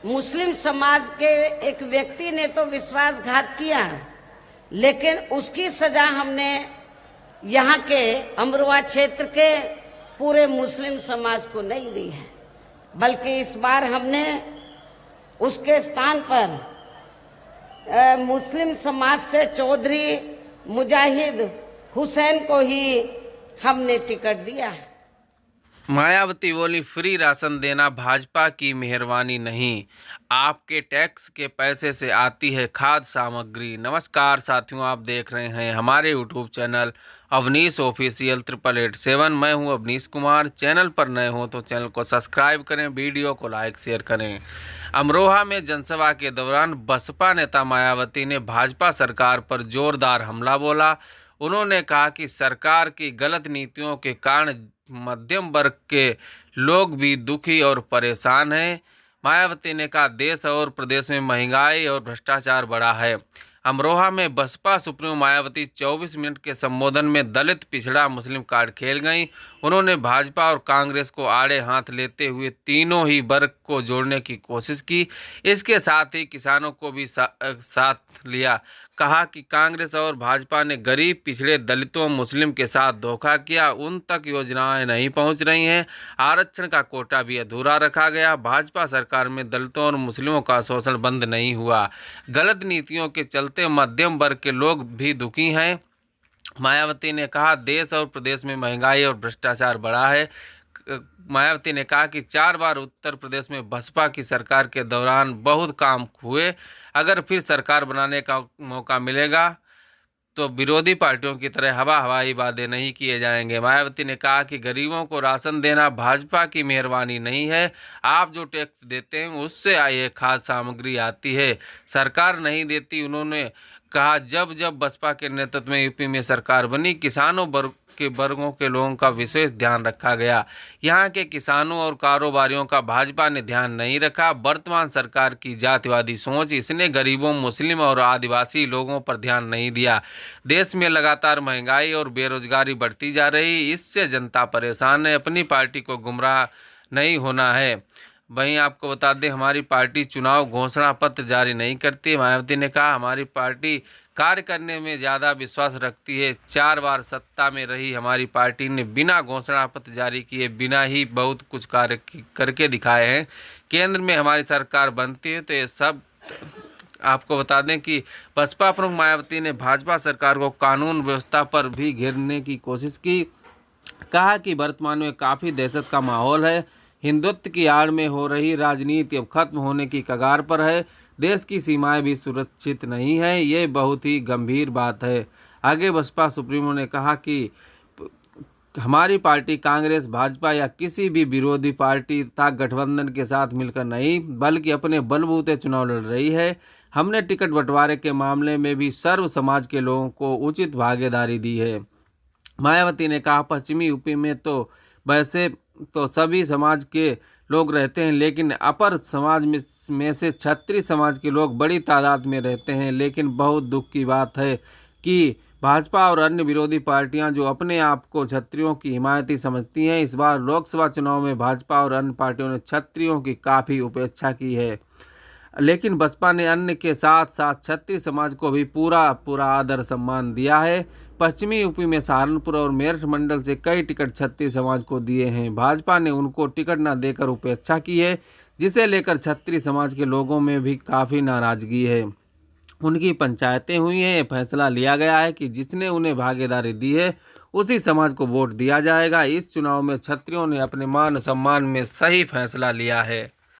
मुस्लिम समाज के एक व्यक्ति ने तो विश्वासघात किया, लेकिन उसकी सजा हमने यहाँ के अमरोहा क्षेत्र के पूरे मुस्लिम समाज को नहीं दी है, बल्कि इस बार हमने उसके स्थान पर मुस्लिम समाज से चौधरी मुजाहिद हुसैन को ही हमने टिकट दिया है। मायावती बोली, फ्री राशन देना भाजपा की मेहरबानी नहीं, आपके टैक्स के पैसे से आती है खाद्य सामग्री। नमस्कार साथियों, आप देख रहे हैं हमारे यूट्यूब चैनल अवनीश ऑफिशियल 8887। मैं हूं अवनीश कुमार। चैनल पर नए हो तो चैनल को सब्सक्राइब करें, वीडियो को लाइक शेयर करें। अमरोहा में जनसभा के दौरान बसपा नेता मायावती ने भाजपा सरकार पर जोरदार हमला बोला। उन्होंने कहा कि सरकार की गलत नीतियों के कारण मध्यम वर्ग के लोग भी दुखी और परेशान हैं। मायावती ने कहा, देश और प्रदेश में महंगाई और भ्रष्टाचार बढ़ा है। अमरोहा में बसपा सुप्रीमो मायावती 24 मिनट के संबोधन में दलित, पिछड़ा, मुस्लिम कार्ड खेल गईं। उन्होंने भाजपा और कांग्रेस को आड़े हाथ लेते हुए तीनों ही वर्ग को जोड़ने की कोशिश की। इसके साथ ही किसानों को भी साथ लिया। कहा कि कांग्रेस और भाजपा ने गरीब, पिछड़े, दलितों, मुस्लिम के साथ धोखा किया। उन तक योजनाएं नहीं पहुंच रही हैं। आरक्षण का कोटा भी अधूरा रखा गया। भाजपा सरकार में दलितों और मुस्लिमों का शोषण बंद नहीं हुआ। गलत नीतियों के चलते मध्यम वर्ग के लोग भी दुखी हैं। मायावती ने कहा, देश और प्रदेश में महंगाई और भ्रष्टाचार बढ़ा है। मायावती ने कहा कि 4 बार उत्तर प्रदेश में बसपा की सरकार के दौरान बहुत काम हुए। अगर फिर सरकार बनाने का मौका मिलेगा तो विरोधी पार्टियों की तरह हवाई वादे नहीं किए जाएंगे। मायावती ने कहा कि गरीबों को राशन देना भाजपा की मेहरबानी नहीं है। आप जो टैक्स देते हैं उससे ये खाद्य सामग्री आती है, सरकार नहीं देती। उन्होंने कहा, जब जब बसपा के नेतृत्व में यूपी में सरकार बनी, किसानों वर्गों के लोगों का विशेष ध्यान रखा गया। यहाँ के किसानों और कारोबारियों का भाजपा ने ध्यान नहीं रखा। वर्तमान सरकार की जातिवादी सोच, इसने गरीबों, मुस्लिम और आदिवासी लोगों पर ध्यान नहीं दिया। देश में लगातार महंगाई और बेरोजगारी बढ़ती जा रही, इससे जनता परेशान है। अपनी पार्टी को गुमराह नहीं होना है। वहीं आपको बता दें, हमारी पार्टी चुनाव घोषणा पत्र जारी नहीं करती। मायावती ने कहा, हमारी पार्टी कार्य करने में ज़्यादा विश्वास रखती है। 4 बार सत्ता में रही हमारी पार्टी ने बिना घोषणा पत्र जारी किए, बिना ही बहुत कुछ कार्य करके दिखाए हैं। केंद्र में हमारी सरकार बनती है तो ये सब आपको बता दें कि बसपा प्रमुख मायावती ने भाजपा सरकार को कानून व्यवस्था पर भी घेरने की कोशिश की। कहा कि वर्तमान में काफ़ी दहशत का माहौल है। हिंदुत्व की आड़ में हो रही राजनीति अब खत्म होने की कगार पर है। देश की सीमाएं भी सुरक्षित नहीं है। ये बहुत ही गंभीर बात है। आगे बसपा सुप्रीमो ने कहा कि हमारी पार्टी कांग्रेस, भाजपा या किसी भी विरोधी पार्टी तथा गठबंधन के साथ मिलकर नहीं, बल्कि अपने बलबूते चुनाव लड़ रही है। हमने टिकट बंटवारे के मामले में भी सर्व समाज के लोगों को उचित भागीदारी दी है। मायावती ने कहा, पश्चिमी यूपी में तो वैसे तो सभी समाज के लोग रहते हैं, लेकिन अपर समाज में से क्षत्रिय समाज के लोग बड़ी तादाद में रहते हैं। लेकिन बहुत दुख की बात है कि भाजपा और अन्य विरोधी पार्टियां जो अपने आप को क्षत्रियों की हिमायती समझती हैं, इस बार लोकसभा चुनाव में भाजपा और अन्य पार्टियों ने क्षत्रियों की काफ़ी उपेक्षा की है। लेकिन बसपा ने अन्य के साथ साथ क्षत्रिय समाज को भी पूरा आदर सम्मान दिया है। पश्चिमी यूपी में सहारनपुर और मेरठ मंडल से कई टिकट क्षत्रिय समाज को दिए हैं। भाजपा ने उनको टिकट न देकर उपेक्षा की है, जिसे लेकर क्षत्रिय समाज के लोगों में भी काफ़ी नाराजगी है। उनकी पंचायतें हुई हैं। ये फैसला लिया गया है कि जिसने उन्हें भागीदारी दी है उसी समाज को वोट दिया जाएगा। इस चुनाव में क्षत्रियों ने अपने मान सम्मान में सही फैसला लिया है।